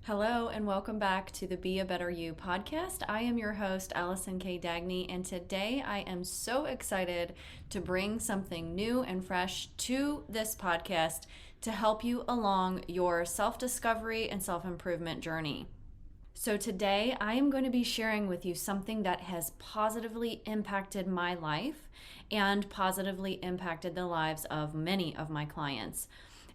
Hello and welcome back to the Be a Better You podcast. I am your host, Allison K. Dagny, and today I am so excited to bring something new and fresh to this podcast to help you along your self-discovery and self-improvement journey. So today I am going to be sharing with you something that has positively impacted my life and positively impacted the lives of many of my clients.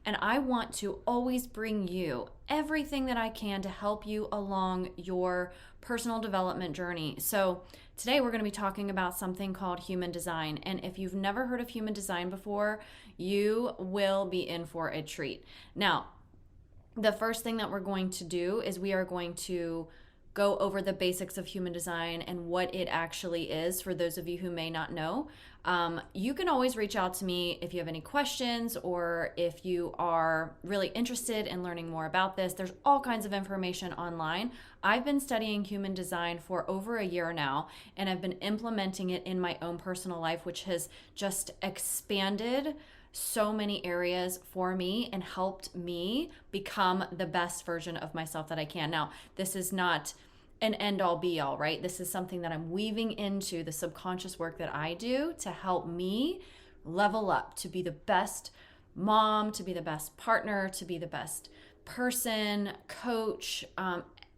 And I want to always bring you everything that I can to help you along your personal development journey. So today we're going to be talking about something called human design. And if you've never heard of human design before, you will be in for a treat. Now, the first thing that we're going to do is we are going to go over the basics of human design and what it actually is for those of you who may not know. You can always reach out to me if you have any questions or if you are really interested in learning more about this. There's all kinds of information online. I've been studying human design for over a year now, and I've been implementing it in my own personal life, which has just expanded so many areas for me and helped me become the best version of myself that I can. Now, this is not an end all be all, right? This is something that I'm weaving into the subconscious work that I do to help me level up, to be the best mom, to be the best partner, to be the best person, coach,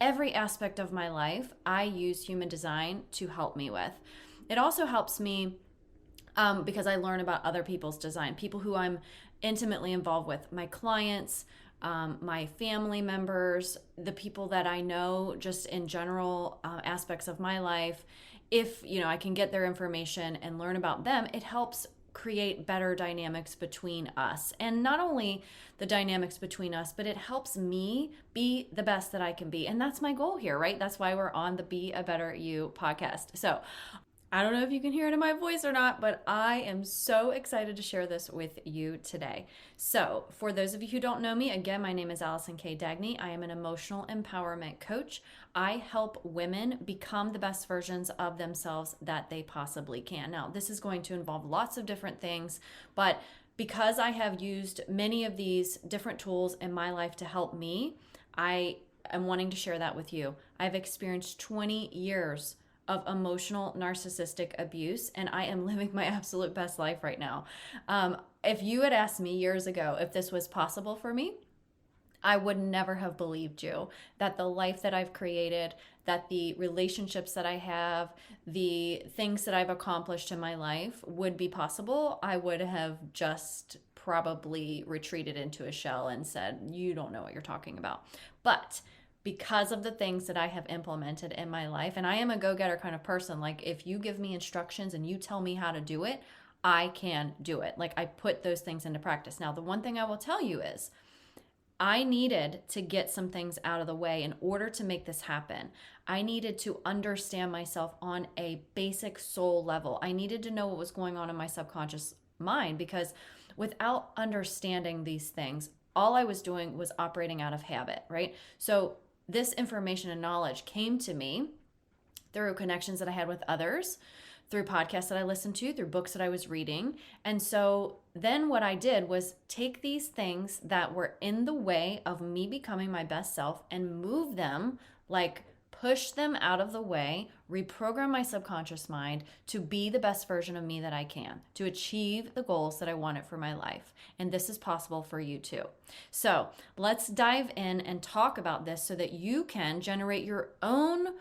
every aspect of my life, I use human design to help me with. It also helps me because I learn about other people's design, people who I'm intimately involved with, my clients, my family members, the people that I know just in general aspects of my life. If, I can get their information and learn about them, it helps create better dynamics between us. And not only the dynamics between us, but it helps me be the best that I can be. And that's my goal here, right? That's why we're on the Be a Better You podcast. So I don't know if you can hear it in my voice or not, but I am so excited to share this with you today. So for those of you who don't know me, again, my name is Allison K. Dagny. I am an emotional empowerment coach. I help women become the best versions of themselves that they possibly can. Now, this is going to involve lots of different things, but because I have used many of these different tools in my life to help me, I am wanting to share that with you. I've experienced 20 years of emotional narcissistic abuse, and I am living my absolute best life right now. If you had asked me years ago if this was possible for me, I would never have believed you that the life that I've created, that the relationships that I have, the things that I've accomplished in my life would be possible. I would have just probably retreated into a shell and said, you don't know what you're talking about. But because of the things that I have implemented in my life, and I am a go-getter kind of person, like if you give me instructions and you tell me how to do it, I can do it. Like I put those things into practice. Now, the one thing I will tell you is I needed to get some things out of the way in order to make this happen. I needed to understand myself on a basic soul level. I needed to know what was going on in my subconscious mind, because without understanding these things, all I was doing was operating out of habit, right? So this information and knowledge came to me through connections that I had with others, through podcasts that I listened to, through books that I was reading. And so then what I did was take these things that were in the way of me becoming my best self and move them, like push them out of the way, reprogram my subconscious mind to be the best version of me that I can, to achieve the goals that I wanted for my life. And this is possible for you too. So let's dive in and talk about this so that you can generate your own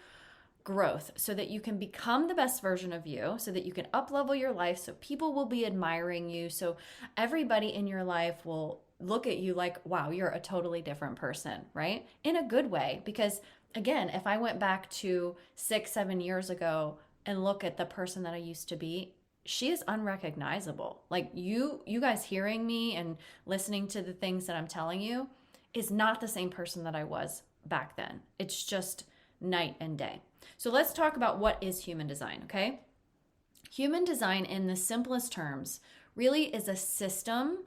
growth, so that you can become the best version of you, so that you can up-level your life, so people will be admiring you, so everybody in your life will look at you like, wow, you're a totally different person, right? In a good way, because again, if I went back to 6-7 years ago and look at the person that I used to be, she is unrecognizable. Like you guys hearing me and listening to the things that I'm telling you is not the same person that I was back then. It's just night and day. So let's talk about what is human design, okay? Human design, in the simplest terms, really is a system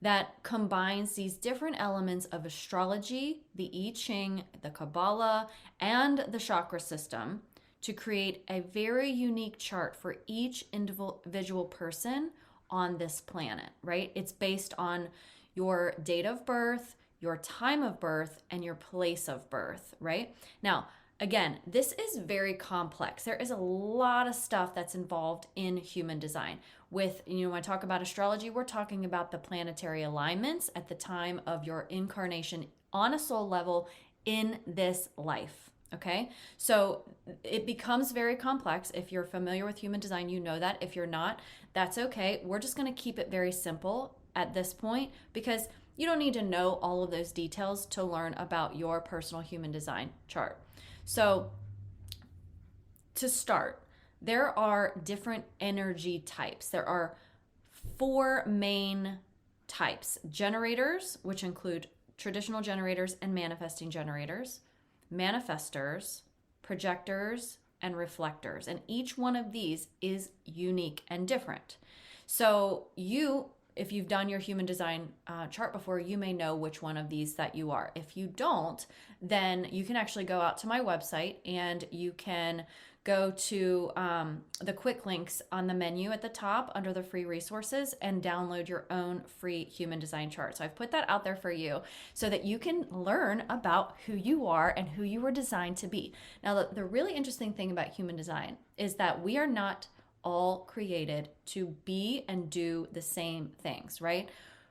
that combines these different elements of astrology, the I Ching, the Kabbalah, and the chakra system to create a very unique chart for each individual person on this planet, right? It's based on your date of birth, your time of birth, and your place of birth, right? Now, again, this is very complex. There is a lot of stuff that's involved in human design. With, when I talk about astrology, we're talking about the planetary alignments at the time of your incarnation on a soul level in this life. Okay, so it becomes very complex. If you're familiar with human design, you know that. If you're not, that's okay. We're just going to keep it very simple at this point, because you don't need to know all of those details to learn about your personal human design chart. So to start, there are different energy types. There are 4 main types: generators, which include traditional generators and manifesting generators, manifestors, projectors, and reflectors. And each one of these is unique and different. So if you've done your human design chart before, you may know which one of these that you are. If you don't, then you can actually go out to my website and you can go to the quick links on the menu at the top under the free resources and download your own free human design chart. So I've put that out there for you so that you can learn about who you are and who you were designed to be. Now, the really interesting thing about human design is that we are not all created to be and do the same things, right?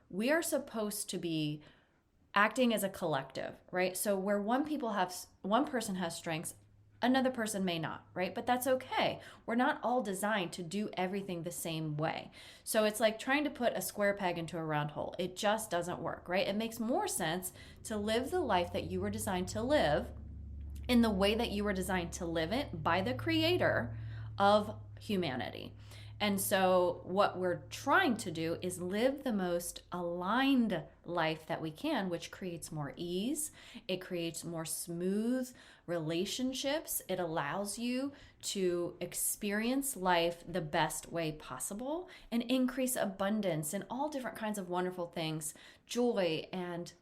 We are supposed to be acting as a collective, right? So where one person has strengths, another person may not, right? But that's okay. We're not all designed to do everything the same way. So it's like trying to put a square peg into a round hole. It just doesn't work, right? It makes more sense to live the life that you were designed to live in the way that you were designed to live it by the creator of humanity. And so what we're trying to do is live the most aligned life that we can, which creates more ease. It creates more smooth relationships. It allows you to experience life the best way possible and increase abundance and all different kinds of wonderful things, joy and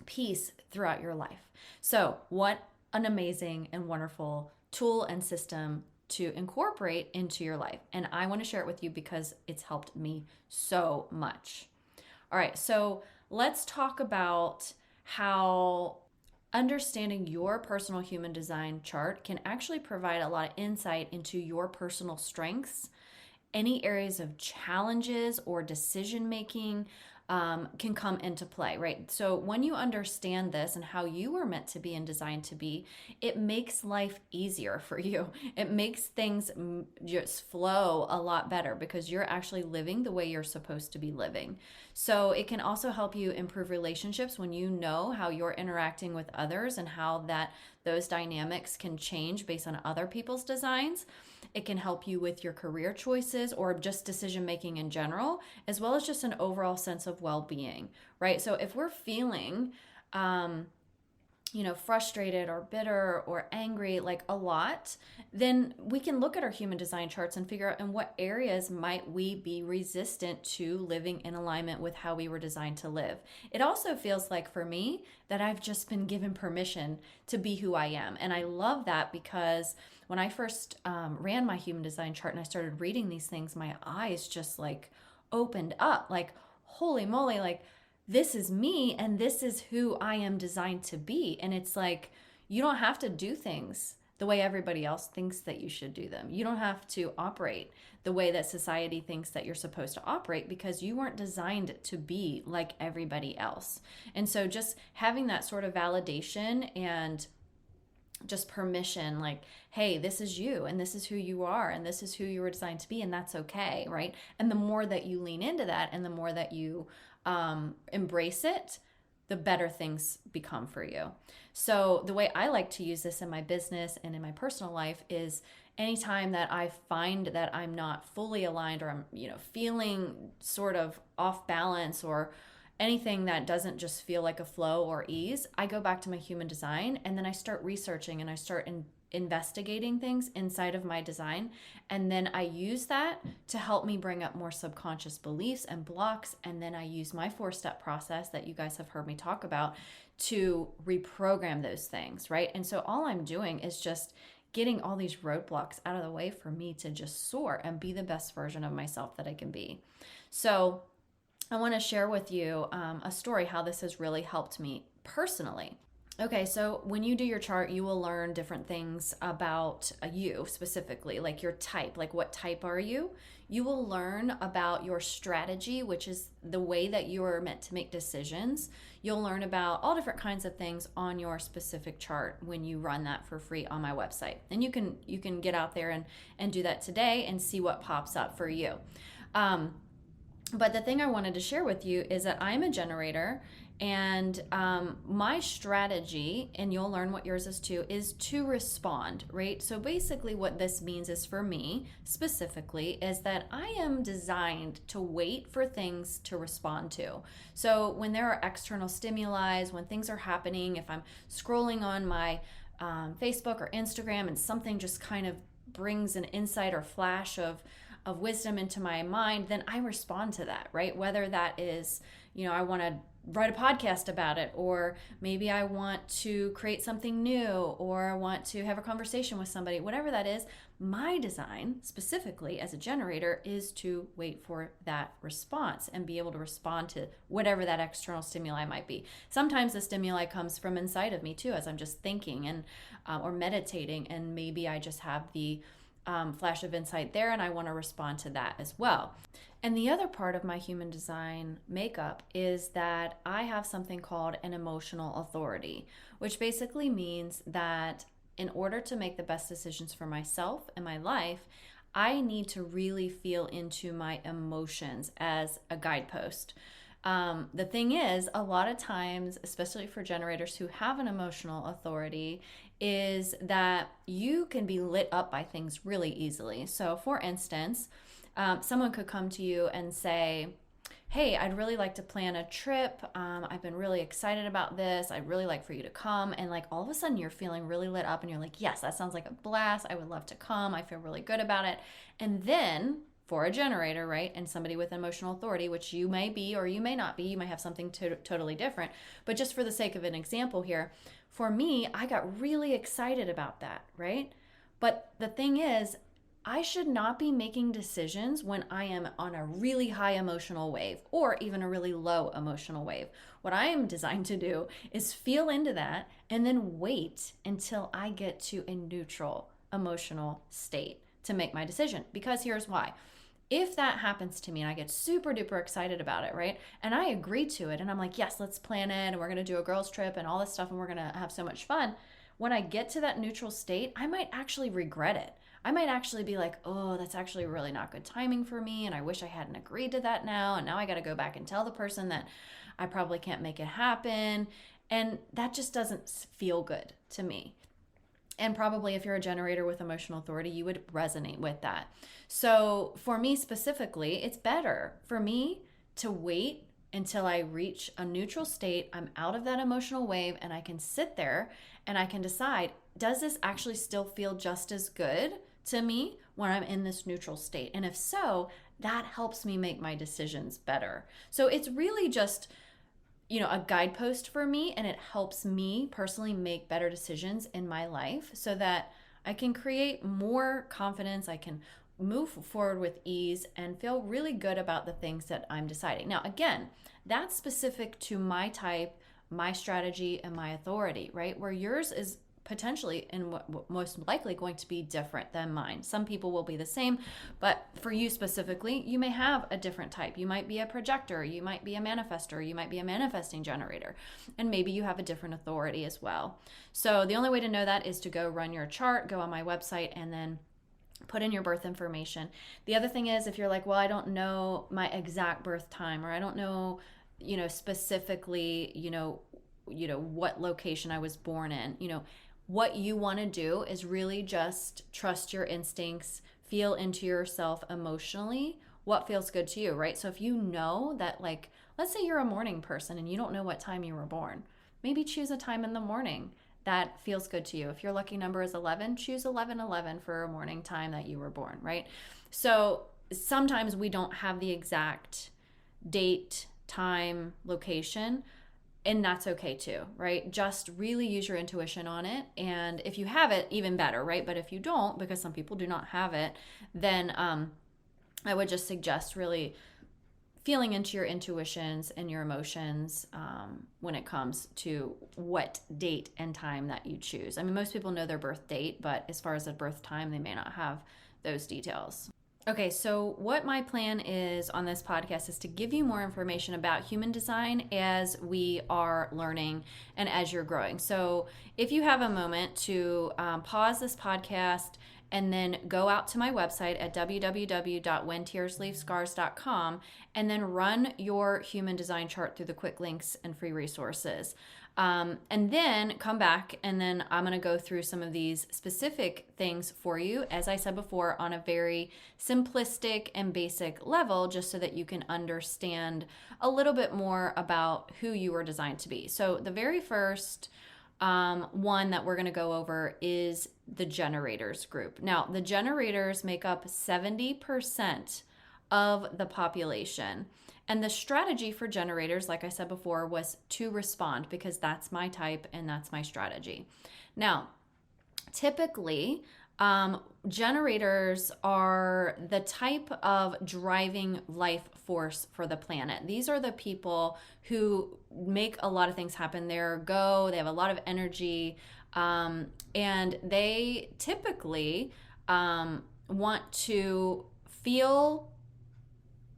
peace throughout your life. So what an amazing and wonderful tool and system to incorporate into your life. And I want to share it with you because it's helped me so much. All right, so let's talk about how understanding your personal human design chart can actually provide a lot of insight into your personal strengths, any areas of challenges or decision making can come into play, right? So when you understand this and how you were meant to be and designed to be, it makes life easier for you. It makes things just flow a lot better because you're actually living the way you're supposed to be living. So it can also help you improve relationships when you know how you're interacting with others and how those dynamics can change based on other people's designs. It can help you with your career choices or just decision making in general, as well as just an overall sense of well-being, right? So if we're feeling, frustrated or bitter or angry, like a lot, then we can look at our human design charts and figure out in what areas might we be resistant to living in alignment with how we were designed to live. It also feels like for me that I've just been given permission to be who I am. And I love that because when I first ran my human design chart and I started reading these things, my eyes just like opened up, like, holy moly, like, this is me and this is who I am designed to be. And it's like, you don't have to do things the way everybody else thinks that you should do them. You don't have to operate the way that society thinks that you're supposed to operate because you weren't designed to be like everybody else. And so just having that sort of validation and just permission, like, hey, this is you and this is who you are and this is who you were designed to be, and that's okay, right? And the more that you lean into that and the more that you embrace it, the better things become for you. So the way I like to use this in my business and in my personal life is anytime that I find that I'm not fully aligned or I'm, feeling sort of off balance or anything that doesn't just feel like a flow or ease, I go back to my human design and then I start researching and I start investigating things inside of my design. And then I use that to help me bring up more subconscious beliefs and blocks. And then I use my 4-step process that you guys have heard me talk about to reprogram those things, right? And so all I'm doing is just getting all these roadblocks out of the way for me to just soar and be the best version of myself that I can be. So I want to share with you a story how this has really helped me personally. Okay, so when you do your chart, you will learn different things about you specifically, like your type, like what type are you? You will learn about your strategy, which is the way that you are meant to make decisions. You'll learn about all different kinds of things on your specific chart when you run that for free on my website. And you can get out there and do that today and see what pops up for you. But the thing I wanted to share with you is that I'm a generator, and my strategy, and you'll learn what yours is too, is to respond, right? So basically what this means is, for me specifically, is that I am designed to wait for things to respond to. So when there are external stimuli, when things are happening, if I'm scrolling on my Facebook or Instagram and something just kind of brings an insight or flash of wisdom into my mind, then I respond to that, right? Whether that is, I want to write a podcast about it, or maybe I want to create something new, or I want to have a conversation with somebody, whatever that is, my design specifically as a generator is to wait for that response and be able to respond to whatever that external stimuli might be. Sometimes the stimuli comes from inside of me too, as I'm just thinking and or meditating, and maybe I just have the flash of insight there, and I want to respond to that as well. And the other part of my human design makeup is that I have something called an emotional authority, which basically means that in order to make the best decisions for myself and my life, I need to really feel into my emotions as a guidepost. The thing is, a lot of times, especially for generators who have an emotional authority, is that you can be lit up by things really easily. So for instance, someone could come to you and say, hey, I'd really like to plan a trip. I've been really excited about this. I'd really like for you to come. And like all of a sudden you're feeling really lit up and you're like, yes, that sounds like a blast. I would love to come. I feel really good about it. And then for a generator, right, and somebody with emotional authority, which you may be or you may not be, you may have something totally different. But just for the sake of an example here, for me, I got really excited about that, right? But the thing is, I should not be making decisions when I am on a really high emotional wave or even a really low emotional wave. What I am designed to do is feel into that and then wait until I get to a neutral emotional state to make my decision. Because here's why. If that happens to me and I get super duper excited about it, right? And I agree to it and I'm like, yes, let's plan it and we're going to do a girls trip and all this stuff and we're going to have so much fun. When I get to that neutral state, I might actually regret it. I might actually be like, oh, that's actually really not good timing for me. And I wish I hadn't agreed to that now. And now I got to go back and tell the person that I probably can't make it happen. And that just doesn't feel good to me. And probably if you're a generator with emotional authority, you would resonate with that. So for me specifically, it's better for me to wait until I reach a neutral state. I'm out of that emotional wave and I can sit there and I can decide, does this actually still feel just as good to me when I'm in this neutral state? And if so, that helps me make my decisions better. So it's really just a guidepost for me, and it helps me personally make better decisions in my life so that I can create more confidence, I can move forward with ease and feel really good about the things that I'm deciding. Now, again, that's specific to my type, my strategy, and my authority, right? Where yours is potentially and most likely going to be different than mine. Some people will be the same, but for you specifically, you may have a different type. You might be a projector, you might be a manifestor, you might be a manifesting generator, and maybe you have a different authority as well. So the only way to know that is to go run your chart, go on my website, and then put in your birth information. The other thing is, if you're like, well, I don't know my exact birth time, or I don't know, specifically, what location I was born in, what you want to do is really just trust your instincts, feel into yourself emotionally, what feels good to you, right? So if you know that, like, let's say you're a morning person and you don't know what time you were born, maybe choose a time in the morning that feels good to you. If your lucky number is 11, choose 11:11 for a morning time that you were born, right? So sometimes we don't have the exact date, time, location, and that's okay too, right? Just really use your intuition on it. And if you have it, even better, right? But if you don't, because some people do not have it, then I would just suggest really feeling into your intuitions and your emotions when it comes to what date and time that you choose. I mean, most people know their birth date, but as far as a birth time, they may not have those details. Okay, so what my plan is on this podcast is to give you more information about human design as we are learning and as you're growing. So if you have a moment to pause this podcast and then go out to my website at www.whentearsleavescars.com and then run your human design chart through the quick links and free resources. And then come back, and then I'm going to go through some of these specific things for you, as I said before, on a very simplistic and basic level, just so that you can understand a little bit more about who you are designed to be. So the very first one that we're going to go over is the generators group. Now, the generators make up 70% of the population. And the strategy for generators, like I said before, was to respond, because that's my type and that's my strategy. Now, typically, generators are the type of driving life force for the planet. These are the people who make a lot of things happen. They have a lot of energy, and they typically want to feel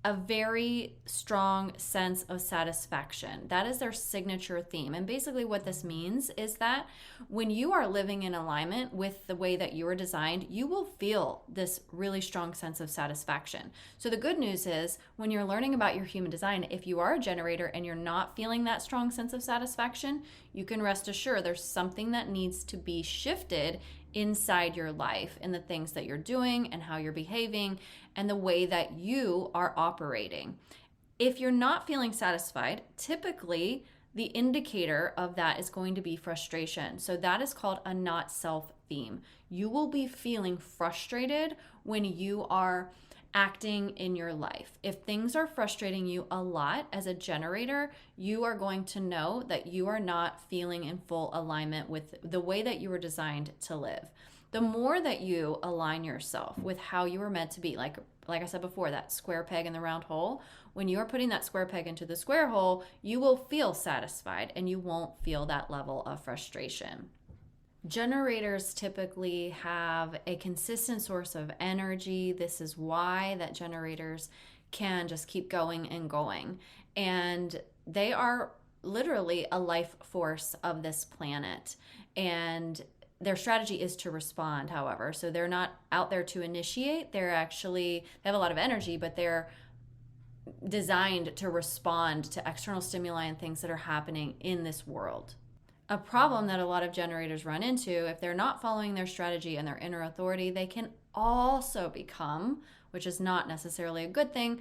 a very strong sense of satisfaction. That is their signature theme. And basically what this means is that when you are living in alignment with the way that you are designed, you will feel this really strong sense of satisfaction. So the good news is, when you're learning about your human design, if you are a generator and you're not feeling that strong sense of satisfaction, you can rest assured there's something that needs to be shifted inside your life, in the things that you're doing and how you're behaving and the way that you are operating. If you're not feeling satisfied, typically the indicator of that is going to be frustration. So that is called a not self theme. You will be feeling frustrated when you are acting in your life. If things are frustrating you a lot as a generator, you are going to know that you are not feeling in full alignment with the way that you were designed to live. The more that you align yourself with how you were meant to be, like I said before, that square peg in the round hole, when you are putting that square peg into the square hole, you will feel satisfied and you won't feel that level of frustration. Generators typically have a consistent source of energy. This is why that generators can just keep going and going. And they are literally a life force of this planet. And their strategy is to respond, however. So they're not out there to initiate. They have a lot of energy, but they're designed to respond to external stimuli and things that are happening in this world. A problem that a lot of generators run into, if they're not following their strategy and their inner authority, they can also become, which is not necessarily a good thing,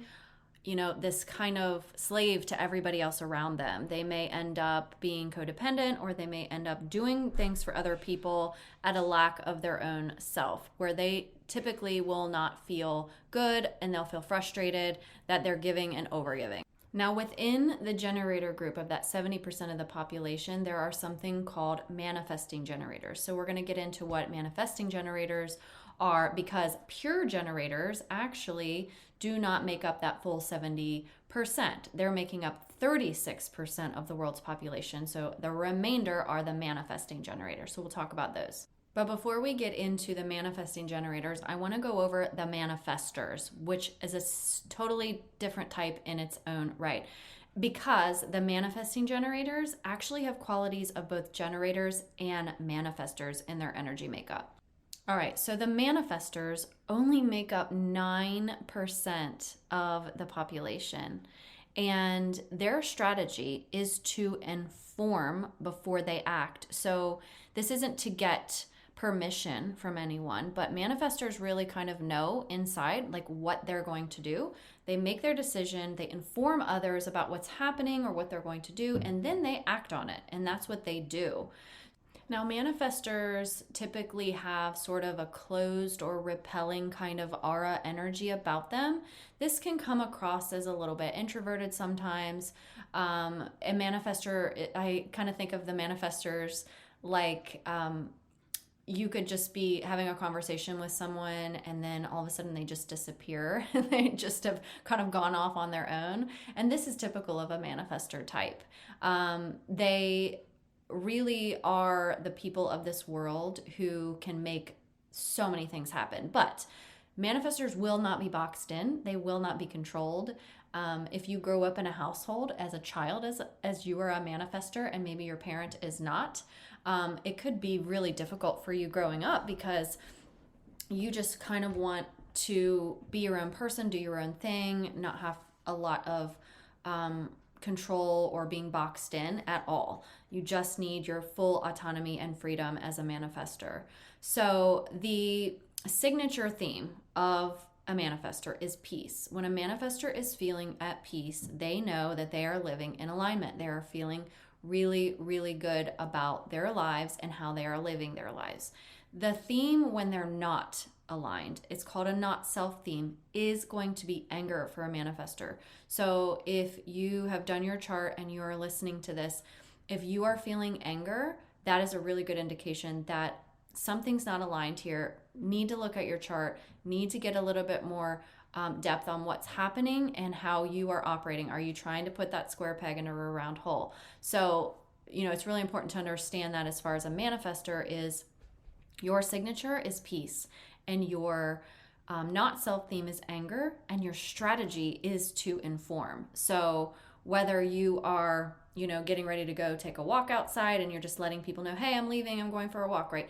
this kind of slave to everybody else around them. They may end up being codependent, or they may end up doing things for other people at a lack of their own self, where they typically will not feel good and they'll feel frustrated that they're giving and overgiving. Now, within the generator group of that 70% of the population, there are something called manifesting generators. So we're going to get into what manifesting generators are, because pure generators actually do not make up that full 70%. They're making up 36% of the world's population. So the remainder are the manifesting generators. So we'll talk about those. But before we get into the manifesting generators, I want to go over the manifestors, which is a totally different type in its own right, because the manifesting generators actually have qualities of both generators and manifestors in their energy makeup. All right, so the manifestors only make up 9% of the population, and their strategy is to inform before they act. So this isn't to get permission from anyone, but manifestors really kind of know inside like what they're going to do. They make their decision, they inform others about what's happening or what they're going to do, and then they act on it, and that's what they do. Now, manifestors typically have sort of a closed or repelling kind of aura energy about them. This can come across as a little bit introverted sometimes. A manifestor, I kind of think of the manifestors like you could just be having a conversation with someone and then all of a sudden they just disappear. They just have kind of gone off on their own. And this is typical of a manifestor type. They really are the people of this world who can make so many things happen. But manifestors will not be boxed in. They will not be controlled. If you grow up in a household as a child, as you are a manifestor and maybe your parent is not, it could be really difficult for you growing up because you just kind of want to be your own person, do your own thing, not have a lot of control or being boxed in at all. You just need your full autonomy and freedom as a manifestor. So the signature theme of a manifestor is peace. When a manifestor is feeling at peace, they know that they are living in alignment. They are feeling really, really good about their lives and how they are living their lives. The theme when they're not aligned, it's called a not self theme, is going to be anger for a manifestor. So if you have done your chart and you are listening to this, if you are feeling anger, that is a really good indication that something's not aligned here. Need to look at your chart, need to get a little bit more depth on what's happening and how you are operating. Are you trying to put that square peg into a round hole? So, it's really important to understand that as far as a manifestor is your signature is peace and your not self theme is anger and your strategy is to inform. So whether you are, getting ready to go take a walk outside and you're just letting people know, hey, I'm leaving, I'm going for a walk, right?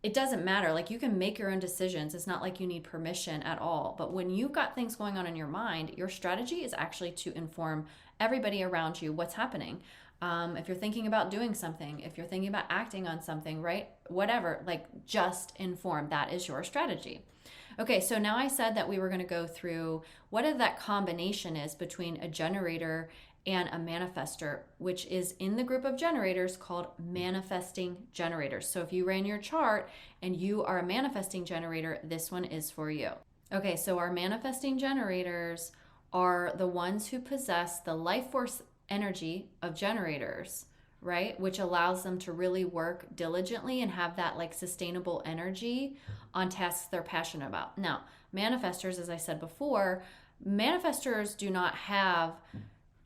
It doesn't matter. Like, you can make your own decisions. It's not like you need permission at all. But when you've got things going on in your mind, your strategy is actually to inform everybody around you what's happening. If you're thinking about doing something, if you're thinking about acting on something, right? Whatever, like, just inform. That is your strategy. Okay, so now I said that we were going to go through what that combination is between a generator and a manifestor, which is in the group of generators called manifesting generators. So if you ran your chart and you are a manifesting generator, this one is for you. Okay, so our manifesting generators are the ones who possess the life force energy of generators, right? Which allows them to really work diligently and have that like sustainable energy on tasks they're passionate about. Now, manifestors, as I said before, manifestors do not have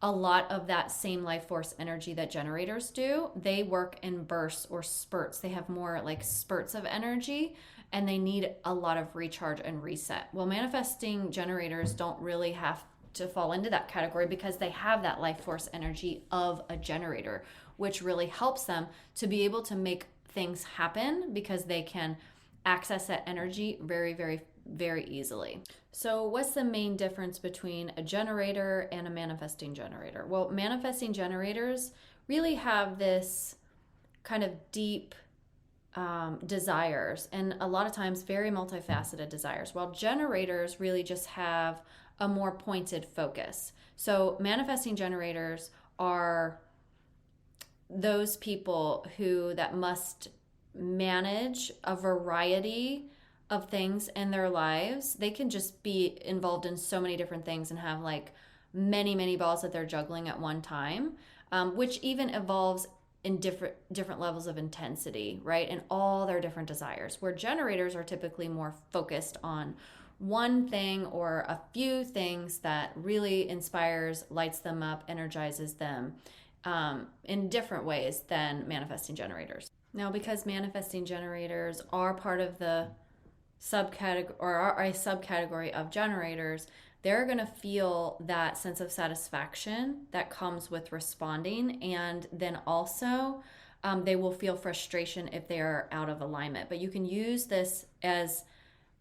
a lot of that same life force energy that generators do. They work in bursts or spurts. They have more like spurts of energy and they need a lot of recharge and reset. Well, manifesting generators don't really have to fall into that category because they have that life force energy of a generator, which really helps them to be able to make things happen because they can access that energy very, very, very easily. So what's the main difference between a generator and a manifesting generator? Well, manifesting generators really have this kind of deep desires and a lot of times very multifaceted desires, while generators really just have a more pointed focus. So manifesting generators are those people that must manage a variety of things in their lives. They can just be involved in so many different things and have like many, many balls that they're juggling at one time, which even evolves in different levels of intensity, right? And all their different desires, where generators are typically more focused on one thing or a few things that really inspires, lights them up, energizes them in different ways than manifesting generators. Now, because manifesting generators are part of the subcategory or are a subcategory of generators, they're going to feel that sense of satisfaction that comes with responding, and then also they will feel frustration if they are out of alignment. But you can use this as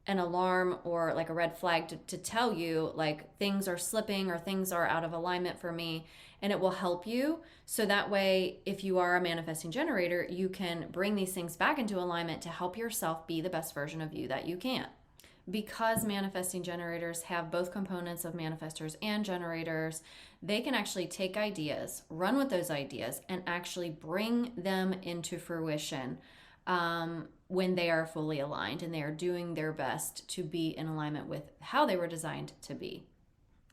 an alarm or like a red flag to tell you like things are slipping or things are out of alignment for me, and it will help you. So that way, if you are a manifesting generator, you can bring these things back into alignment to help yourself be the best version of you that you can. Because manifesting generators have both components of manifestors and generators, they can actually take ideas, run with those ideas, and actually bring them into fruition when they are fully aligned and they are doing their best to be in alignment with how they were designed to be.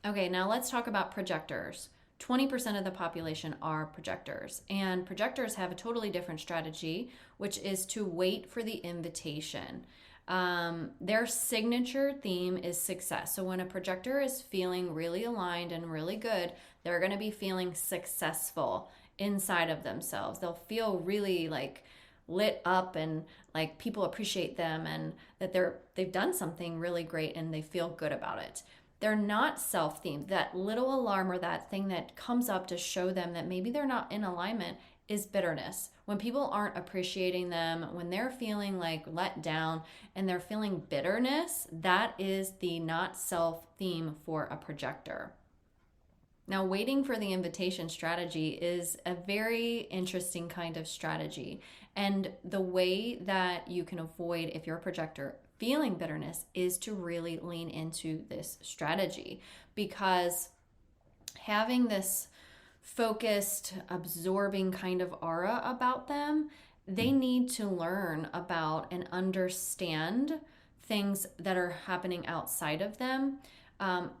Okay, now let's talk about projectors. 20% of the population are projectors. And projectors have a totally different strategy, which is to wait for the invitation. Their signature theme is success. So when a projector is feeling really aligned and really good, they're going to be feeling successful inside of themselves. They'll feel really like lit up and like people appreciate them and that they've done something really great and they feel good about it. They're not self-themed. That little alarm or that thing that comes up to show them that maybe they're not in alignment is bitterness. When people aren't appreciating them, when they're feeling like let down and they're feeling bitterness, that is the not self theme for a projector. Now, waiting for the invitation strategy is a very interesting kind of strategy. And the way that you can avoid, if you're a projector, feeling bitterness is to really lean into this strategy, because having this focused, absorbing kind of aura about them, they need to learn about and understand things that are happening outside of them.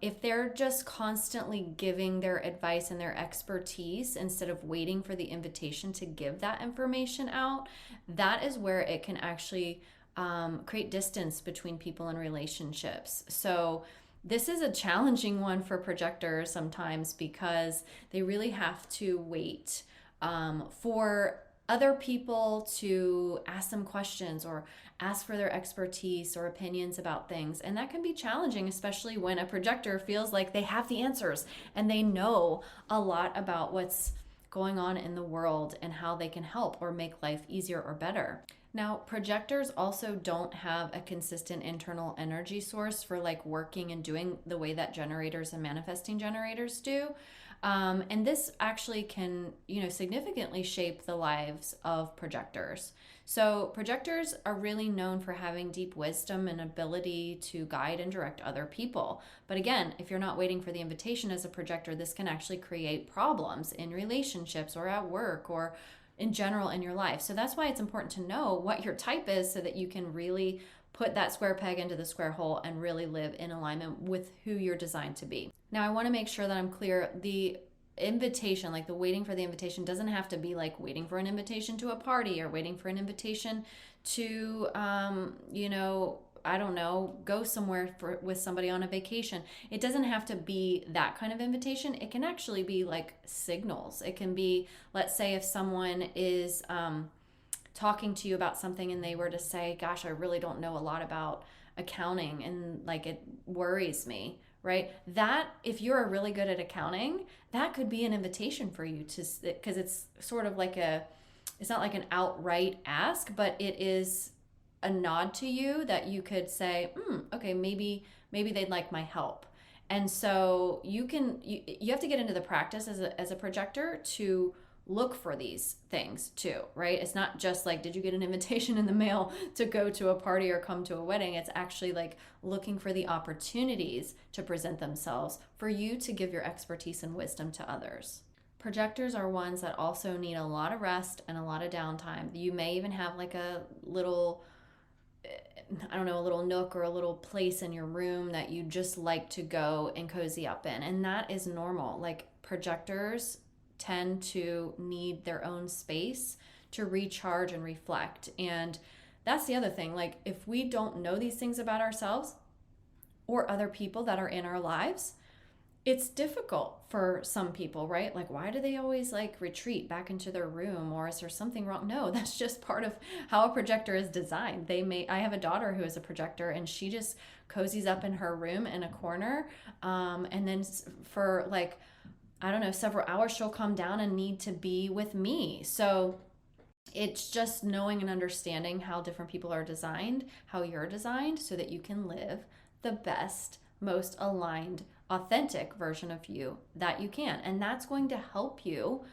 If they're just constantly giving their advice and their expertise instead of waiting for the invitation to give that information out, that is where it can actually create distance between people and relationships. So this is a challenging one for projectors sometimes, because they really have to wait for other people to ask them questions or ask for their expertise or opinions about things. And that can be challenging, especially when a projector feels like they have the answers and they know a lot about what's going on in the world and how they can help or make life easier or better. Now, projectors also don't have a consistent internal energy source for like working and doing the way that generators and manifesting generators do. And this actually can, significantly shape the lives of projectors. So projectors are really known for having deep wisdom and ability to guide and direct other people. But again, if you're not waiting for the invitation as a projector, this can actually create problems in relationships or at work or in general in your life. So that's why it's important to know what your type is, so that you can really put that square peg into the square hole and really live in alignment with who you're designed to be. Now, I want to make sure that I'm clear. The invitation, like the waiting for the invitation, doesn't have to be like waiting for an invitation to a party or waiting for an invitation to, I don't know, go somewhere with somebody on a vacation. It doesn't have to be that kind of invitation. It can actually be like signals. It can be, let's say if someone is talking to you about something and they were to say, gosh, I really don't know a lot about accounting and like it worries me, right? That, if you're really good at accounting, that could be an invitation for you to, because it's sort of like it's not like an outright ask, but it is a nod to you that you could say, okay, maybe they'd like my help. And so you have to get into the practice as a projector to look for these things too, right? It's not just like, did you get an invitation in the mail to go to a party or come to a wedding? It's actually like looking for the opportunities to present themselves for you to give your expertise and wisdom to others. Projectors are ones that also need a lot of rest and a lot of downtime. You may even have like a little, a little nook or a little place in your room that you just like to go and cozy up in. And that is normal. Like projectors tend to need their own space to recharge and reflect. And that's the other thing. Like if we don't know these things about ourselves or other people that are in our lives, it's difficult for some people, right? Like, why do they always like retreat back into their room, or is there something wrong? No, that's just part of how a projector is designed. I have a daughter who is a projector, and she just cozies up in her room in a corner. And then for like, several hours, she'll come down and need to be with me. So it's just knowing and understanding how different people are designed, how you're designed, so that you can live the best, most aligned, authentic version of you that you can. And that's going to help you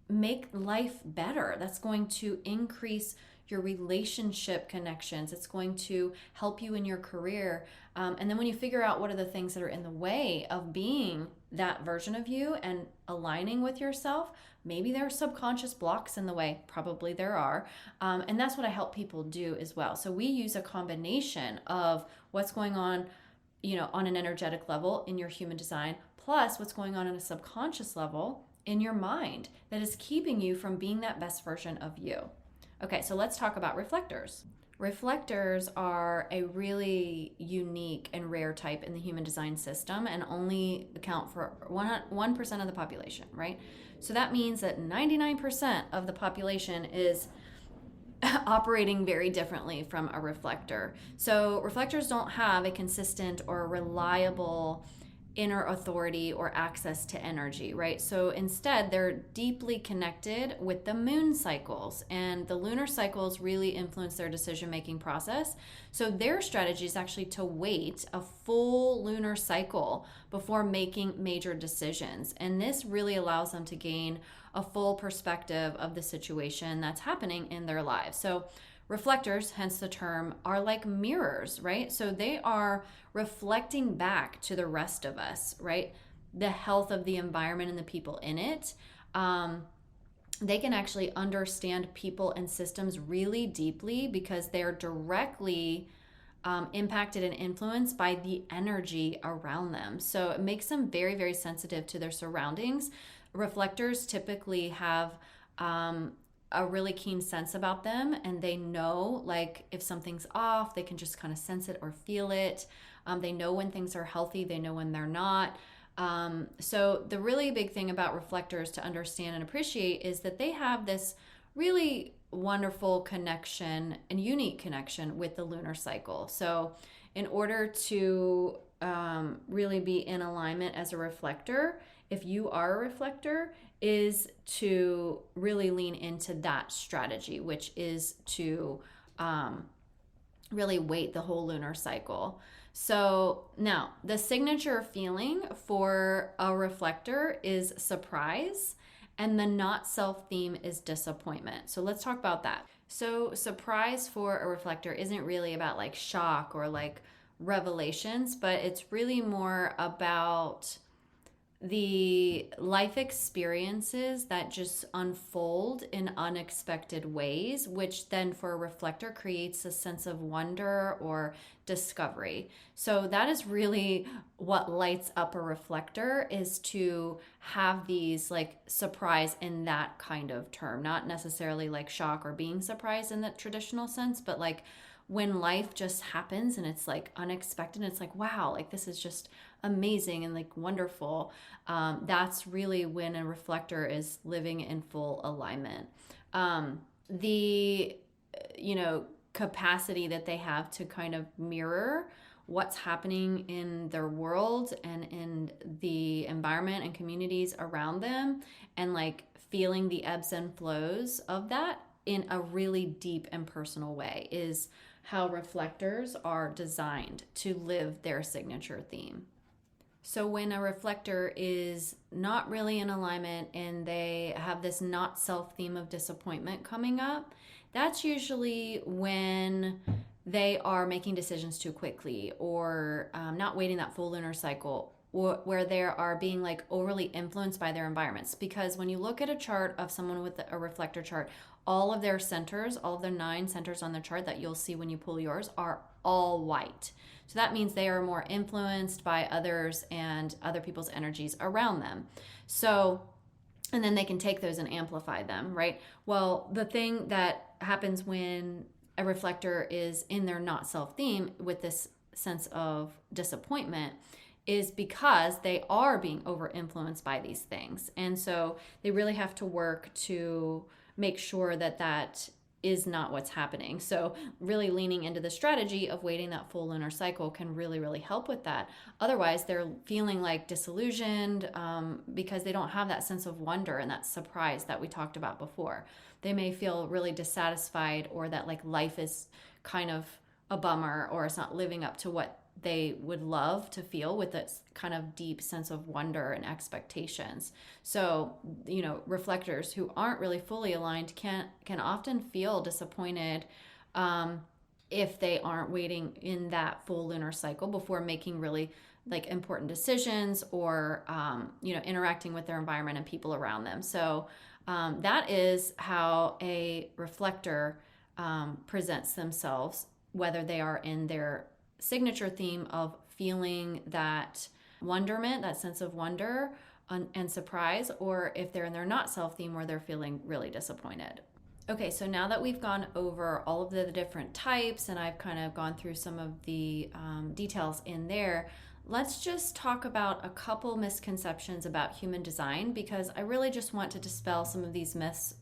make life better. That's going to increase your relationship connections. It's going to help you in your career. And then when you figure out what are the things that are in the way of being that version of you and aligning with yourself, maybe there are subconscious blocks in the way. Probably there are. And that's what I help people do as well. So we use a combination of what's going on, on an energetic level in your human design, plus what's going on a subconscious level in your mind that is keeping you from being that best version of you. Okay, so let's talk about reflectors. Reflectors are a really unique and rare type in the human design system and only account for 1% of the population, right? So that means that 99% of the population is operating very differently from a reflector. So reflectors don't have a consistent or reliable inner authority or access to energy, right? So instead, they're deeply connected with the moon cycles, and the lunar cycles really influence their decision-making process. So their strategy is actually to wait a full lunar cycle before making major decisions. And this really allows them to gain a full perspective of the situation that's happening in their lives. So reflectors, hence the term, are like mirrors, right? So they are reflecting back to the rest of us, right? The health of the environment and the people in it. They can actually understand people and systems really deeply because they're directly impacted and influenced by the energy around them. So it makes them very, very sensitive to their surroundings. Reflectors typically have a really keen sense about them, and they know like if something's off, they can just kind of sense it or feel it. They know when things are healthy, they know when they're not. So the really big thing about reflectors to understand and appreciate is that they have this really wonderful connection and unique connection with the lunar cycle. So in order to really be in alignment as a reflector, if you are a reflector, is to really lean into that strategy, which is to really wait the whole lunar cycle. So now the signature feeling for a reflector is surprise, and the not self theme is disappointment. So let's talk about that. So surprise for a reflector isn't really about like shock or like revelations, but it's really more about the life experiences that just unfold in unexpected ways, which then for a reflector creates a sense of wonder or discovery. So that is really what lights up a reflector, is to have these like surprise in that kind of term, not necessarily like shock or being surprised in the traditional sense, but like when life just happens and it's like unexpected, it's like, wow, like this is just amazing and like wonderful. That's really when a reflector is living in full alignment. The capacity that they have to kind of mirror what's happening in their world and in the environment and communities around them, and like feeling the ebbs and flows of that in a really deep and personal way, is how reflectors are designed to live their signature theme. So when a reflector is not really in alignment and they have this not self theme of disappointment coming up, that's usually when they are making decisions too quickly, or not waiting that full lunar cycle, or where they are being like overly influenced by their environments. Because when you look at a chart of someone with a reflector chart, all of their centers, all of the 9 centers on the chart that you'll see when you pull yours, are all white. So that means they are more influenced by others and other people's energies around them. So, and then they can take those and amplify them, right? Well, the thing that happens when a reflector is in their not self theme with this sense of disappointment is because they are being over influenced by these things. And so they really have to work to make sure that that is not what's happening. So really leaning into the strategy of waiting that full lunar cycle can really, really help with that. Otherwise, they're feeling like disillusioned because they don't have that sense of wonder and that surprise that we talked about before. They may feel really dissatisfied, or that like life is kind of a bummer, or it's not living up to what they would love to feel with this kind of deep sense of wonder and expectations. So, reflectors who aren't really fully aligned can often feel disappointed if they aren't waiting in that full lunar cycle before making really like important decisions, or interacting with their environment and people around them. So that is how a reflector presents themselves, whether they are in their signature theme of feeling that wonderment, that sense of wonder and surprise, or if they're in their not self theme where they're feeling really disappointed. Okay, so now that we've gone over all of the different types and I've kind of gone through some of the details in there, let's just talk about a couple misconceptions about human design, because I really just want to dispel some of these myths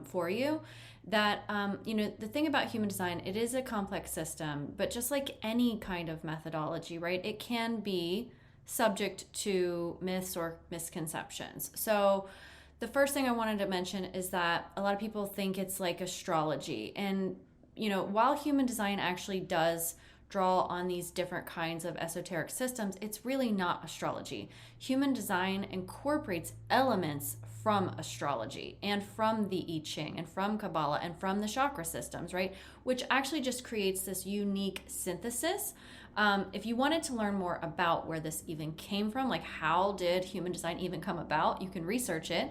for you. That, the thing about human design, it is a complex system, but just like any kind of methodology, right, it can be subject to myths or misconceptions. So the first thing I wanted to mention is that a lot of people think it's like astrology. And, while human design actually does draw on these different kinds of esoteric systems, it's really not astrology. Human design incorporates elements from astrology and from the I Ching and from Kabbalah and from the chakra systems, right? Which actually just creates this unique synthesis. If you wanted to learn more about where this even came from, like how did human design even come about, you can research it.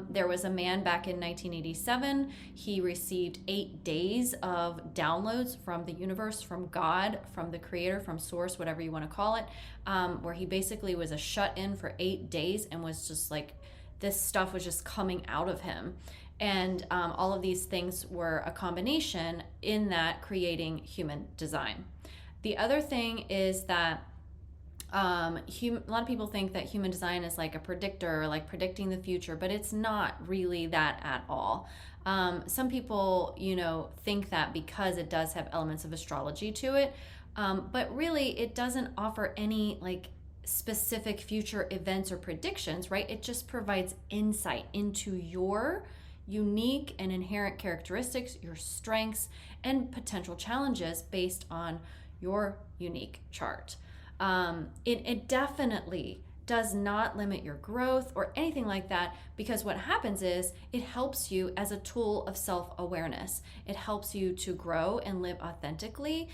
There was a man back in 1987. He received 8 days of downloads from the universe, from God, from the creator, from source, whatever you want to call it, where he basically was a shut-in for 8 days and was just like, this stuff was just coming out of him. And all of these things were a combination in that creating human design. The other thing is that a lot of people think that human design is like a predictor, like predicting the future, but it's not really that at all. Some people, think that because it does have elements of astrology to it, but really it doesn't offer any like specific future events or predictions, right? It just provides insight into your unique and inherent characteristics, your strengths, and potential challenges based on your unique chart. It definitely does not limit your growth or anything like that, because what happens is it helps you as a tool of self-awareness. It helps you to grow and live authentically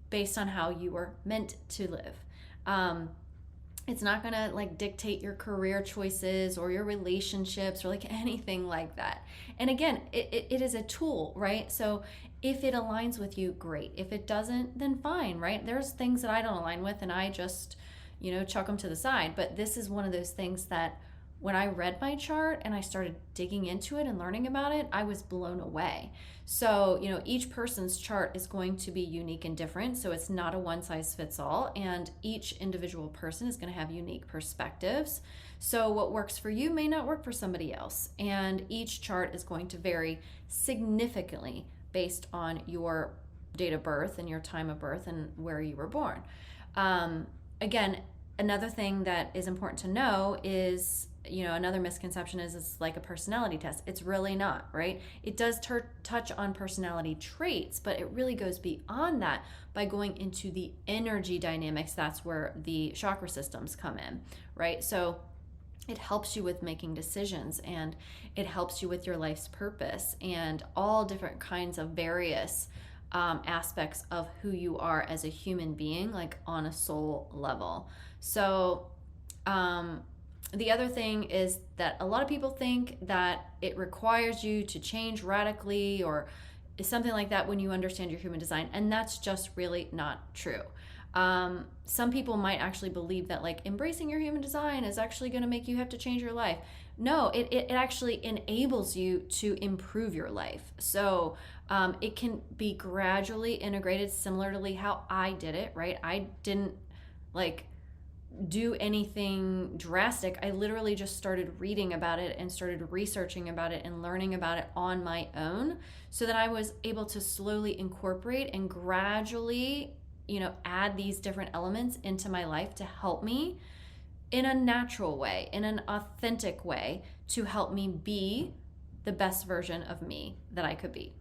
based on how you were meant to live. It's not gonna like dictate your career choices or your relationships or like anything like that. And again, it is a tool, right? So if it aligns with you, great. If it doesn't, then fine, right? There's things that I don't align with and I just, chuck them to the side. But this is one of those things that when I read my chart and I started digging into it and learning about it, I was blown away. So, each person's chart is going to be unique and different. So it's not a one size fits all. And each individual person is going to have unique perspectives. So what works for you may not work for somebody else. And each chart is going to vary significantly based on your date of birth and your time of birth and where you were born. Again, another thing that is important to know is, another misconception is it's like a personality test. It's really not, right? It does touch on personality traits, but it really goes beyond that by going into the energy dynamics. That's where the chakra systems come in, right? So it helps you with making decisions, and it helps you with your life's purpose and all different kinds of various aspects of who you are as a human being, like on a soul level. So the other thing is that a lot of people think that it requires you to change radically or something like that when you understand your human design, and that's just really not true. Some people might actually believe that like embracing your human design is actually going to make you have to change your life. No, it actually enables you to improve your life. So it can be gradually integrated, similarly how I did it, right? I didn't like do anything drastic. I literally just started reading about it and started researching about it and learning about it on my own, so that I was able to slowly incorporate and gradually add these different elements into my life to help me in a natural way, in an authentic way, to help me be the best version of me that I could be.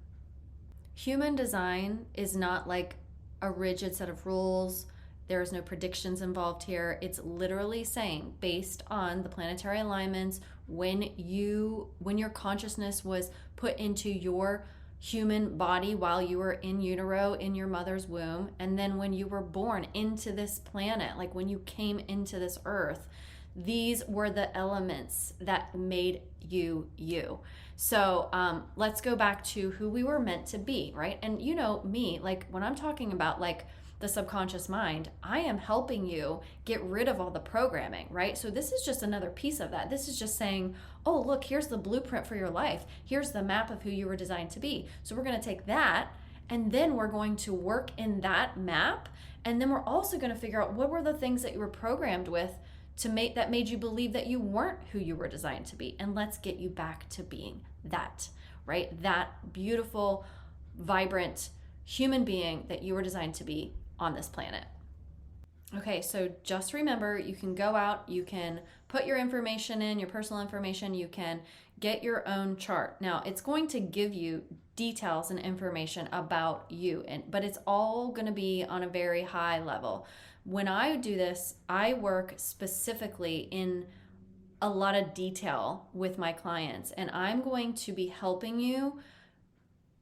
Human design is not like a rigid set of rules. There's no predictions involved here. It's literally saying, based on the planetary alignments, when your consciousness was put into your human body while you were in utero in your mother's womb, and then when you were born into this planet, like when you came into this earth, these were the elements that made you you. So let's go back to who we were meant to be, right? And me, like when I'm talking about like the subconscious mind, I am helping you get rid of all the programming, right? So this is just another piece of that. This is just saying, oh, look, here's the blueprint for your life. Here's the map of who you were designed to be. So we're going to take that, and then we're going to work in that map. And then we're also going to figure out what were the things that you were programmed with to make that made you believe that you weren't who you were designed to be. And let's get you back to being that, right? That beautiful, vibrant human being that you were designed to be on this planet. Okay, so just remember, you can go out, you can put your information in, your personal information, you can get your own chart. Now, it's going to give you details and information about you, but it's all going to be on a very high level. When I do this, I work specifically in a lot of detail with my clients, and I'm going to be helping you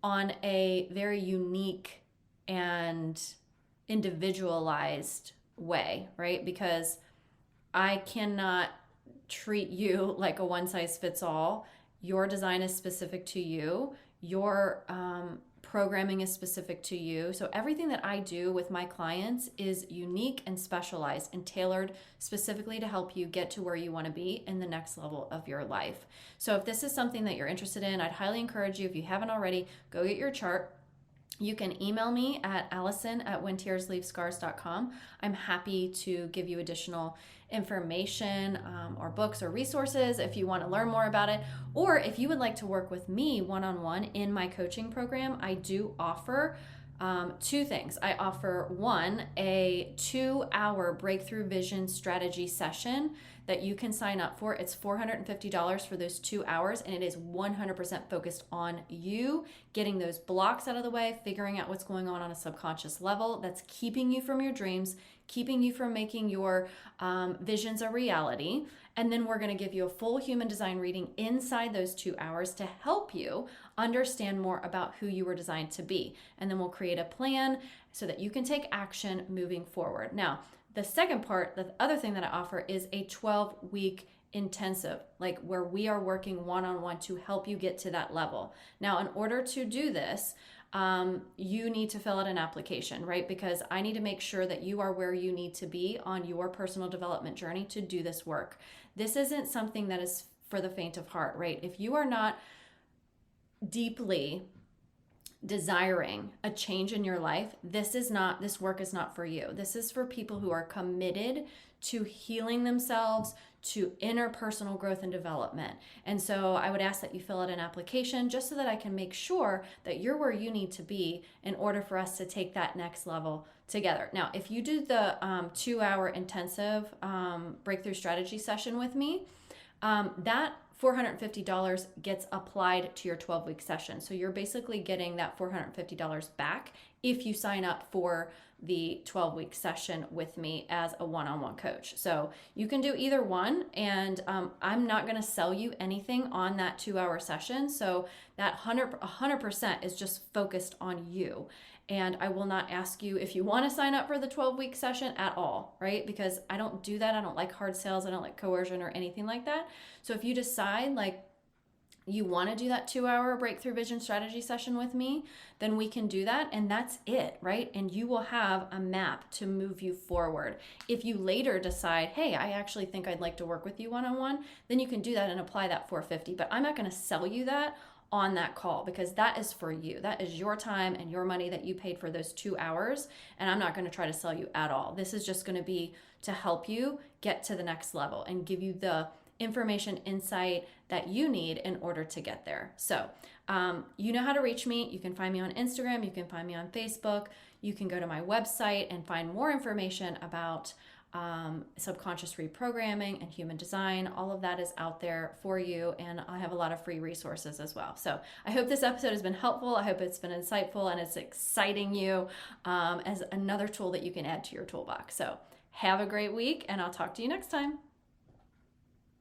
on a very unique and individualized way, right? Because I cannot treat you like a one size fits all. Your design is specific to you. Your programming is specific to you. So everything that I do with my clients is unique and specialized and tailored specifically to help you get to where you want to be in the next level of your life. So if this is something that you're interested in, I'd highly encourage you, if you haven't already, go get your chart. You can email me at allison@whentearsleavescars.com. I'm happy to give you additional information or books or resources if you want to learn more about it. Or if you would like to work with me one-on-one in my coaching program, I do offer two things. I offer one, a 2-hour breakthrough vision strategy session that you can sign up for. It's $450 for those 2 hours, and it is 100% focused on you getting those blocks out of the way, figuring out what's going on a subconscious level that's keeping you from your dreams, keeping you from making your visions a reality. And then we're going to give you a full human design reading inside those 2 hours to help you understand more about who you were designed to be. And then we'll create a plan so that you can take action moving forward. Now, the second part, the other thing that I offer is a 12-week intensive, like where we are working one-on-one to help you get to that level. Now, in order to do this, you need to fill out an application, right? Because I need to make sure that you are where you need to be on your personal development journey to do this work. This isn't something that is for the faint of heart, right? If you are not deeply desiring a change in your life, this work is not for you. This is for people who are committed to healing themselves, to interpersonal growth and development. And so I would ask that you fill out an application just so that I can make sure that you're where you need to be in order for us to take that next level together. Now, if you do the 2-hour intensive breakthrough strategy session with me, that $450 gets applied to your 12-week session. So you're basically getting that $450 back if you sign up for the 12-week session with me as a one-on-one coach. So you can do either one, and I'm not going to sell you anything on that 2-hour session. So that 100% is just focused on you. And I will not ask you if you want to sign up for the 12-week session at all, right? Because I don't do that. I don't like hard sales. I don't like coercion or anything like that. So if you decide like you want to do that 2-hour breakthrough vision strategy session with me, then we can do that. And that's it, right? And you will have a map to move you forward. If you later decide, hey, I actually think I'd like to work with you one-on-one, then you can do that and apply that $450. But I'm not going to sell you that on that call, because that is for you. That is your time and your money that you paid for those 2 hours. And I'm not going to try to sell you at all. This is just going to be to help you get to the next level and give you the information, insight that you need in order to get there. So you know how to reach me. You can find me on Instagram. You can find me on Facebook. You can go to my website and find more information about subconscious reprogramming and human design. All of that is out there for you, and I have a lot of free resources as well. So I hope this episode has been helpful. I hope it's been insightful and it's exciting you as another tool that you can add to your toolbox. So have a great week, and I'll talk to you next time.